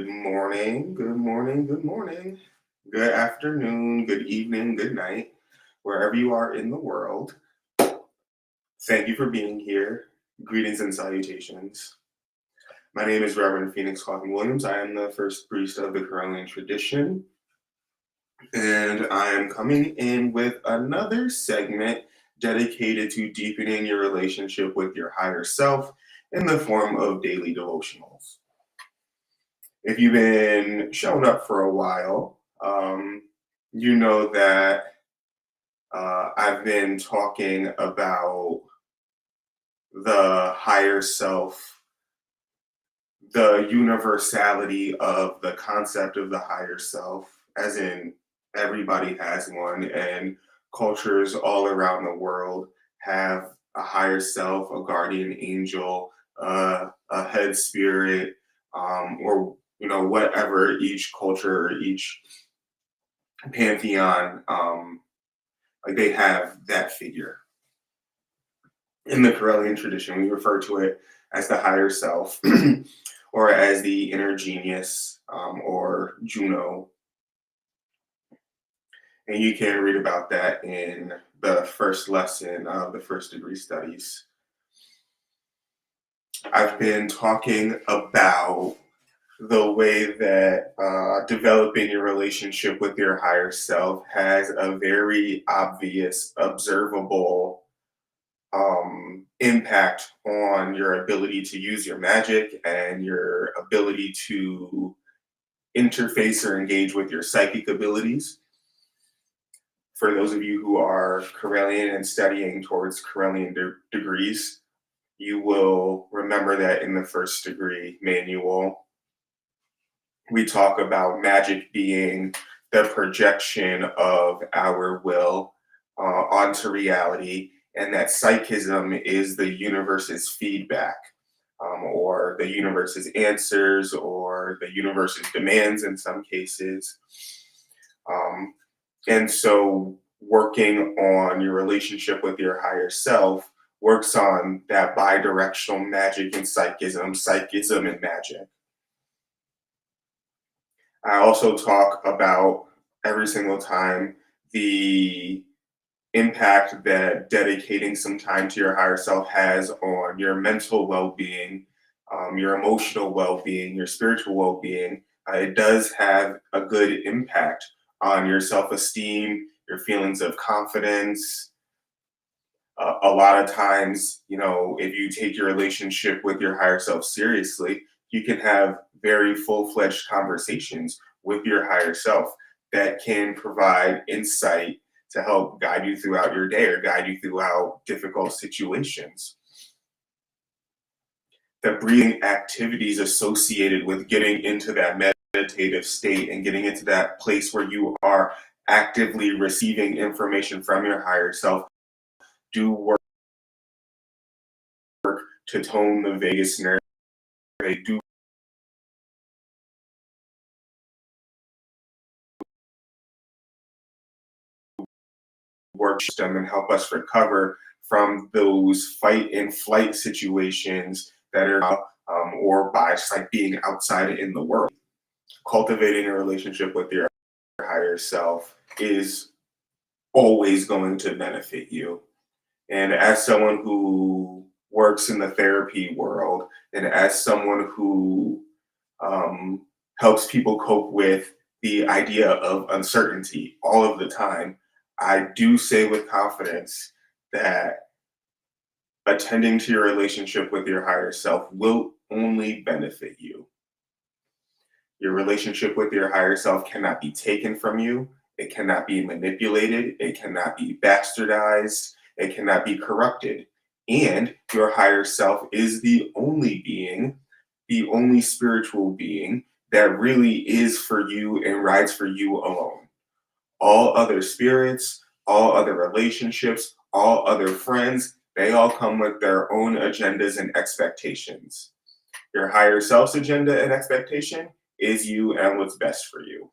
Good morning, good morning, good morning, good afternoon, good evening, good night, wherever you are in the world. Thank you for being here. Greetings and salutations. My name is Reverend Phoenix Coffin Williams. I am the first priest of the Corellian tradition, and I am coming in with another segment dedicated to deepening your relationship with your higher self in the form of daily devotionals. If you've been showing up for a while, you know that I've been talking about the higher self, the universality of the concept of the higher self, as in everybody has one, and cultures all around the world have a higher self, a guardian angel, a head spirit, or whatever each culture or each pantheon, like they have that figure. In the Corellian tradition, we refer to it as the higher self, or as the inner genius, or Juno. And you can read about that in the first lesson of the first degree studies. I've been talking about the way that developing your relationship with your higher self has a very obvious, observable impact on your ability to use your magic and your ability to interface or engage with your psychic abilities. For those of you who are Corellian and studying towards Corellian degrees, you will remember that in the first degree manual, we talk about magic being the projection of our will onto reality, and that psychism is the universe's feedback, or the universe's answers, or the universe's demands in some cases. And so, working on your relationship with your higher self works on that bi-directional magic and psychism and magic. I also talk about every single time the impact that dedicating some time to your higher self has on your mental well-being, your emotional well-being, your spiritual well-being. It does have a good impact on your self-esteem, your feelings of confidence. A lot of times, if you take your relationship with your higher self seriously, you can have very full-fledged conversations with your higher self that can provide insight to help guide you throughout your day or guide you throughout difficult situations. The breathing activities associated with getting into that meditative state and getting into that place where you are actively receiving information from your higher self do work to tone the vagus nerve. They do work system and help us recover from those fight and flight situations that are or by just like being outside in the world. Cultivating a relationship with your higher self is always going to benefit you. And as someone who works in the therapy world, and as someone who helps people cope with the idea of uncertainty all of the time, I do say with confidence that attending to your relationship with your higher self will only benefit you. Your relationship with your higher self cannot be taken from you. It cannot be manipulated. It cannot be bastardized. It cannot be corrupted. And your higher self is the only being, the only spiritual being that really is for you and rides for you alone. All other spirits, all other relationships, all other friends, they all come with their own agendas and expectations. Your higher self's agenda and expectation is you and what's best for you.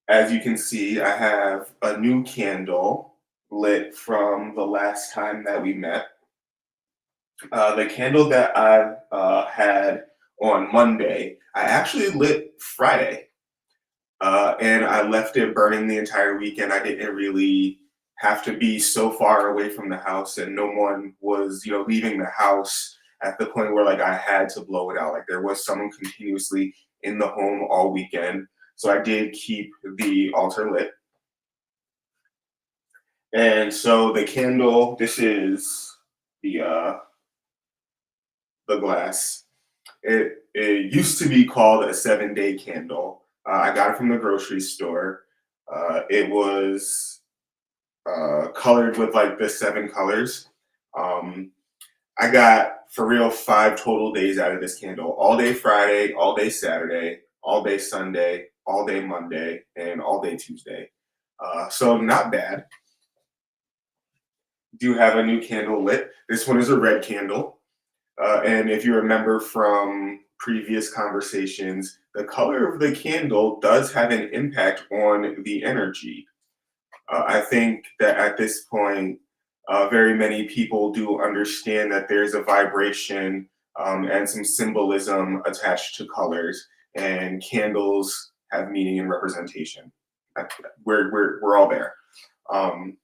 As you can see, I have a new candle lit from the last time that we met. The candle that I had on Monday, I actually lit Friday, and I left it burning the entire weekend. I didn't really have to be so far away from the house, and no one was, leaving the house at the point where like I had to blow it out. Like there was someone continuously in the home all weekend, so I did keep the altar lit. And so the candle, this is the glass. It used to be called a 7 day candle. I got it from the grocery store. It was colored with like the 7 colors. Um, I got for real 5 total days out of this candle. All day Friday, all day Saturday, all day Sunday, all day Monday, and all day Tuesday. So not bad. Do have a new candle lit. This one is a red candle. And if you remember from previous conversations, the color of the candle does have an impact on the energy. I think that at this point, very many people do understand that there's a vibration and some symbolism attached to colors, and candles have meaning and representation. We're all there. Um,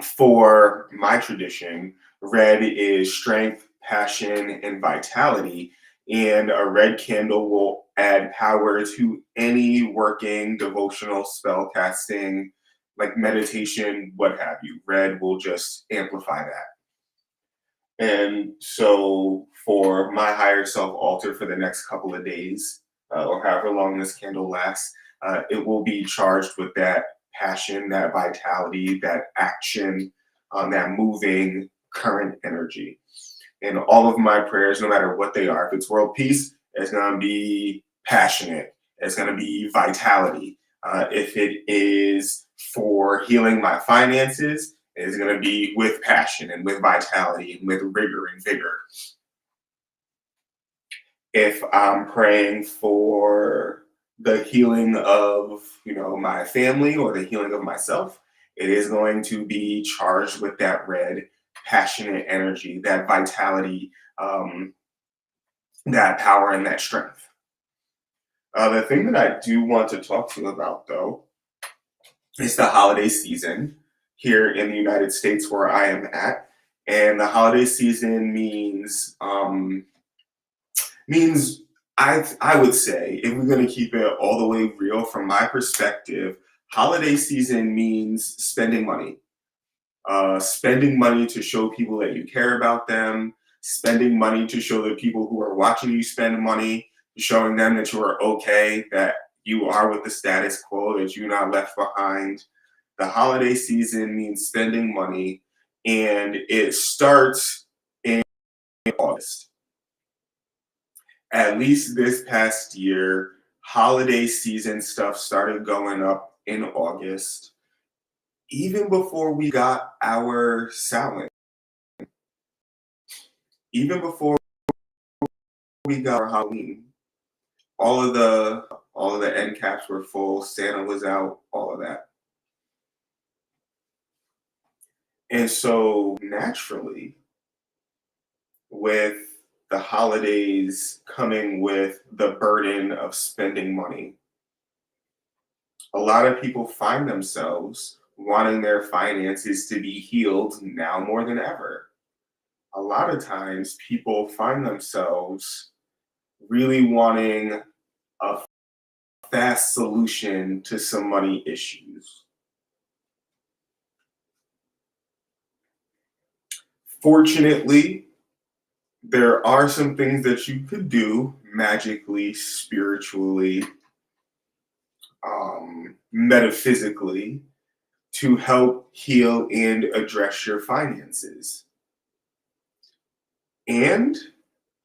for my tradition, red is strength, passion, and vitality. And a red candle will add power to any working devotional spell casting, like meditation, what have you. Red will just amplify that. And so for my higher self altar for the next couple of days, or however long this candle lasts, it will be charged with that passion, that vitality, that action, that moving current energy. And all of my prayers, no matter what they are, if it's world peace, it's going to be passionate, it's going to be vitality. If it is for healing my finances, it's going to be with passion and with vitality and with rigor and vigor. If I'm praying for the healing of, my family or the healing of myself, it is going to be charged with that red, passionate energy, that vitality, that power, and that strength. The thing that I do want to talk to you about, though, is the holiday season here in the United States where I am at. And the holiday season means I would say, if we're going to keep it all the way real from my perspective, holiday season means spending money to show people that you care about them, spending money to show the people who are watching you spend money, showing them that you are okay, that you are with the status quo, that you're not left behind. The holiday season means spending money, and it starts in August. At least this past year, holiday season stuff started going up in August, even before we got our Samhain, even before we got our Halloween. All of the end caps were full, Santa was out, all of that. And so naturally, with the holidays coming with the burden of spending money, a lot of people find themselves wanting their finances to be healed now more than ever. A lot of times, people find themselves really wanting a fast solution to some money issues. Fortunately, there are some things that you could do magically, spiritually, metaphysically to help heal and address your finances. And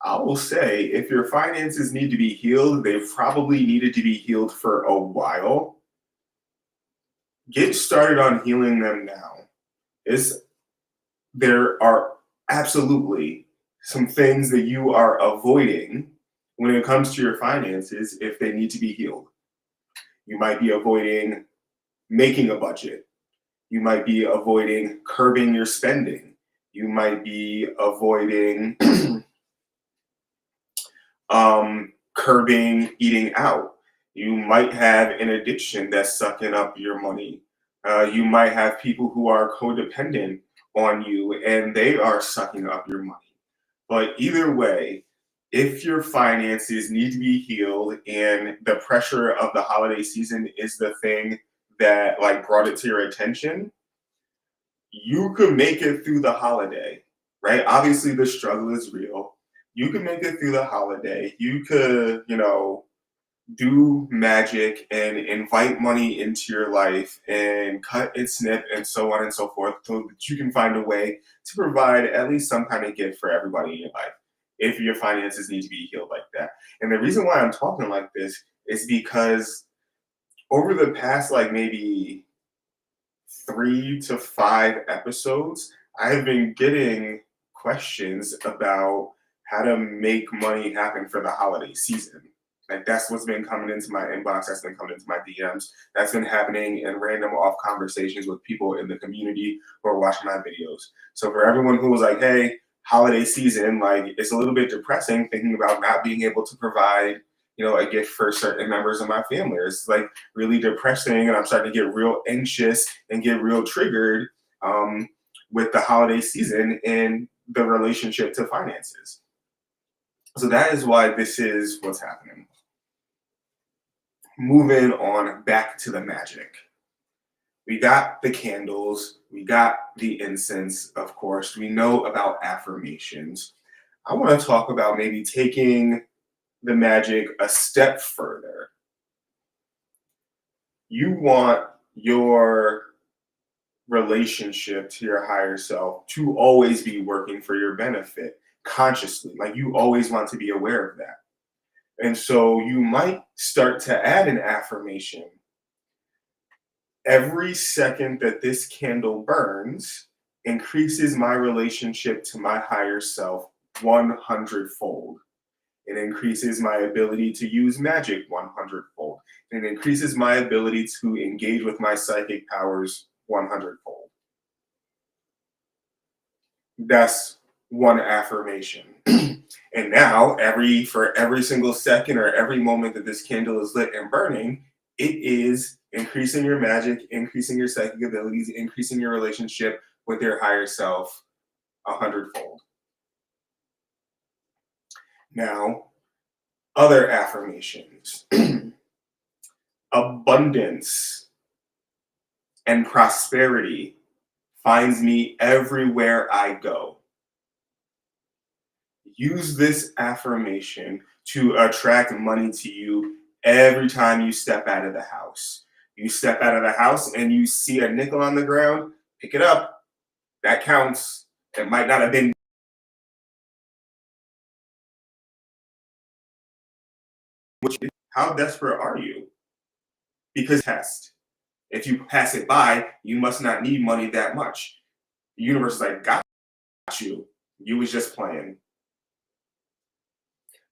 I will say, if your finances need to be healed, they've probably needed to be healed for a while. Get started on healing them now. It's, there are absolutely some things that you are avoiding when it comes to your finances if they need to be healed. You might be avoiding making a budget. You might be avoiding curbing your spending. You might be avoiding curbing eating out. You might have an addiction that's sucking up your money. You might have people who are codependent on you and they are sucking up your money. But either way, if your finances need to be healed and the pressure of the holiday season is the thing that like brought it to your attention, you could make it through the holiday, right? Obviously, the struggle is real. You can make it through the holiday. You could, do magic and invite money into your life and cut and snip and so on and so forth so that you can find a way to provide at least some kind of gift for everybody in your life if your finances need to be healed like that. And the reason why I'm talking like this is because over the past, like maybe 3 to 5 episodes, I've been getting questions about how to make money happen for the holiday season. Like that's what's been coming into my inbox, that's been coming into my DMs, that's been happening in random off conversations with people in the community who are watching my videos. So for everyone who was like, hey, holiday season, like it's a little bit depressing thinking about not being able to provide, a gift for certain members of my family. It's like really depressing, and I'm starting to get real anxious and get real triggered with the holiday season and the relationship to finances. So that is why this is what's happening. Moving on back to the magic. We got the candles, we got the incense, of course. We know about affirmations. I want to talk about maybe taking the magic a step further. You want your relationship to your higher self to always be working for your benefit consciously. Like you always want to be aware of that. And so you might start to add an affirmation. Every second that this candle burns increases my relationship to my higher self 100-fold. It increases my ability to use magic 100-fold. It increases my ability to engage with my psychic powers 100-fold. That's one affirmation. And now, for every single second or every moment that this candle is lit and burning, it is increasing your magic, increasing your psychic abilities, increasing your relationship with your higher self 100-fold. Now, other affirmations. Abundance and prosperity finds me everywhere I go. Use this affirmation to attract money to you every time you step out of the house. You step out of the house and you see a nickel on the ground, pick it up. That counts. It might not have been. How desperate are you? Because test. If you pass it by, you must not need money that much. The universe is like, got you. You was just playing.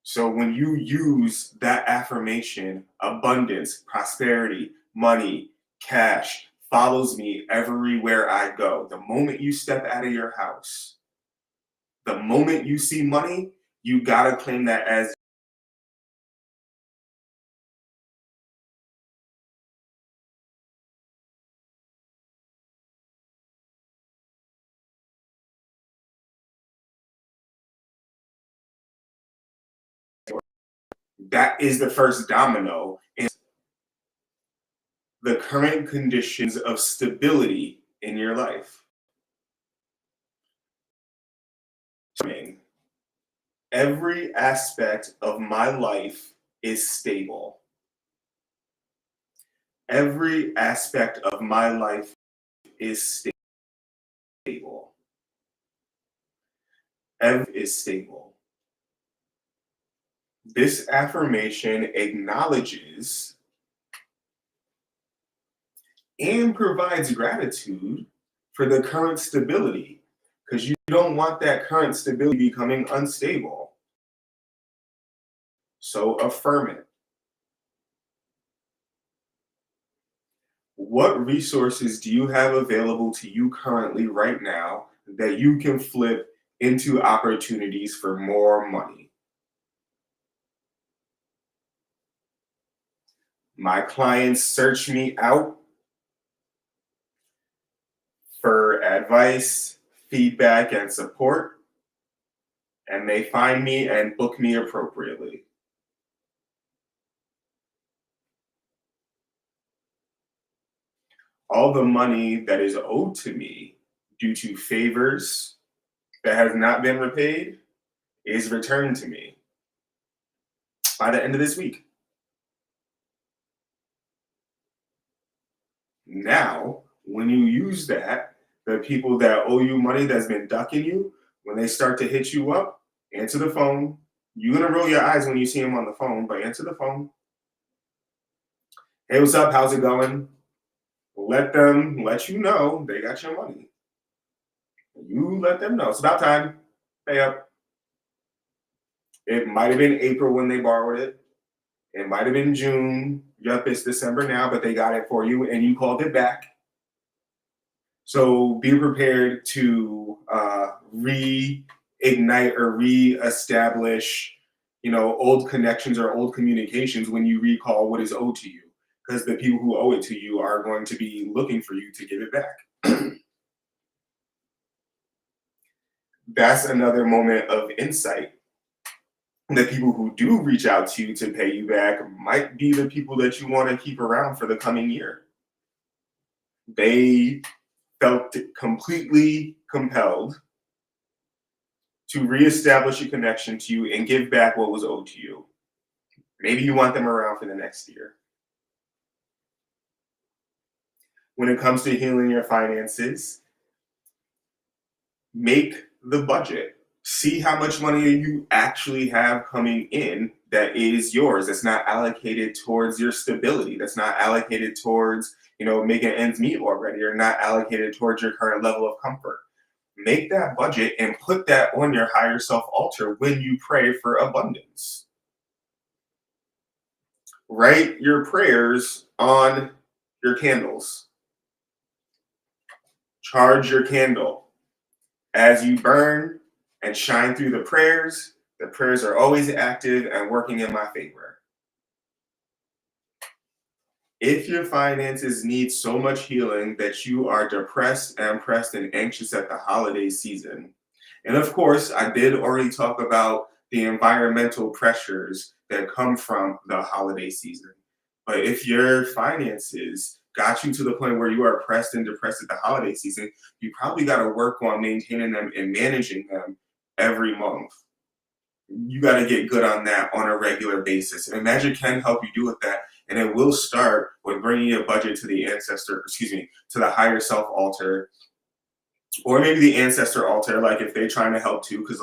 So when you use that affirmation, abundance, prosperity, money, cash follows me everywhere I go. The moment you step out of your house, the moment you see money, you gotta claim that as that is the first domino in the current conditions of stability in your life. Every aspect of my life is stable. Every aspect of my life is stable. Every is stable. This affirmation acknowledges and provides gratitude for the current stability because you don't want that current stability becoming unstable. So affirm it. What resources do you have available to you currently right now that you can flip into opportunities for more money. My clients search me out for advice, feedback, and support, and they find me and book me appropriately. All the money that is owed to me due to favors that has not been repaid is returned to me by the end of this week. Now, when you use that, the people that owe you money that's been ducking you, when they start to hit you up, answer the phone. You're gonna roll your eyes when you see them on the phone, but answer the phone. Hey, what's up? How's it going? Let them let you know they got your money. You let them know. It's about time. Pay up. It might have been April when they borrowed it. It might have been June. Yep, it's December now, but they got it for you and you called it back. So be prepared to reignite or reestablish, old connections or old communications when you recall what is owed to you, because the people who owe it to you are going to be looking for you to give it back. That's another moment of insight. The people who do reach out to you to pay you back might be the people that you want to keep around for the coming year. They felt completely compelled to reestablish a connection to you and give back what was owed to you. Maybe you want them around for the next year. When it comes to healing your finances, make the budget. See how much money you actually have coming in that is yours, that's not allocated towards your stability, that's not allocated towards, making ends meet already, or not allocated towards your current level of comfort. Make that budget and put that on your higher self altar when you pray for abundance. Write your prayers on your candles. Charge your candle. As you burn and shine through the prayers are always active and working in my favor. If your finances need so much healing that you are depressed and pressed and anxious at the holiday season, and of course, I did already talk about the environmental pressures that come from the holiday season. But if your finances got you to the point where you are pressed and depressed at the holiday season, you probably got to work on maintaining them and managing them every month. You got to get good on that on a regular basis. And Magic can help you do with that. And it will start with bringing your budget to to the higher self altar, or maybe the ancestor altar, like if they're trying to help too, because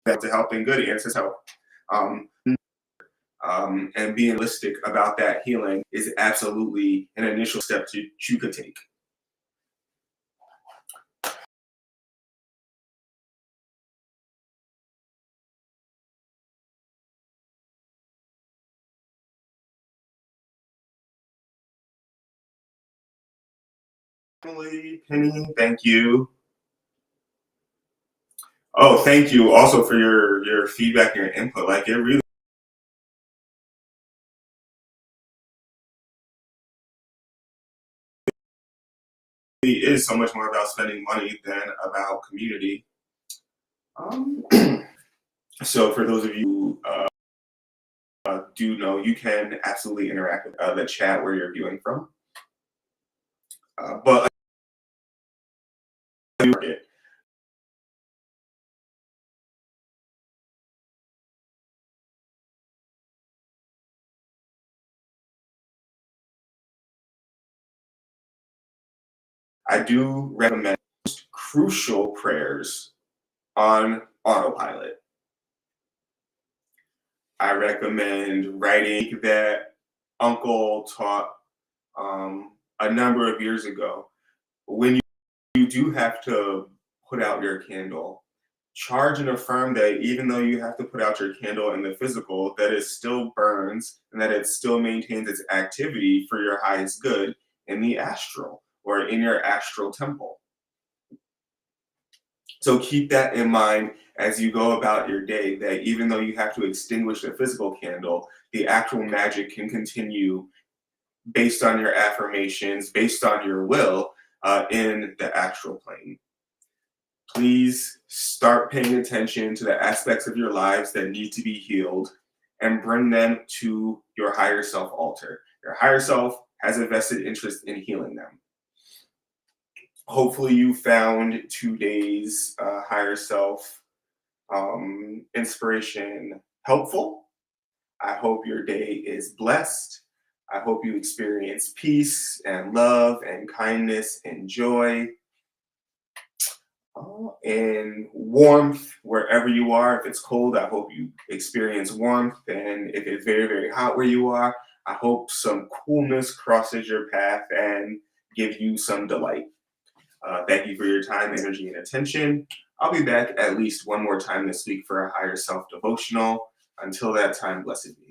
that's a helping good ancestors help. Um, and being realistic about that healing is absolutely an initial step you could take. Definitely, Penny, thank you. Oh, thank you also for your feedback and your input. Like it really is so much more about spending money than about community. Um, so for those of you who do know, you can absolutely interact with the chat where you're viewing from. But I do recommend crucial prayers on autopilot. I recommend writing that uncle taught a number of years ago. When you do have to put out your candle, Charge and affirm that even though you have to put out your candle in the physical, that it still burns and that it still maintains its activity for your highest good in the astral or in your astral temple. So keep that in mind as you go about your day, that even though you have to extinguish the physical candle, the actual magic can continue based on your affirmations, based on your will in the astral plane. Please start paying attention to the aspects of your lives that need to be healed and bring them to your higher self altar. Your higher self has a vested interest in healing them. Hopefully, you found today's higher self inspiration helpful. I hope your day is blessed. I hope you experience peace and love and kindness and joy and warmth wherever you are. If it's cold, I hope you experience warmth. And if it's very, very hot where you are, I hope some coolness crosses your path and give you some delight. Thank you for your time, energy, and attention. I'll be back at least one more time this week for a higher self devotional. Until that time, blessed be.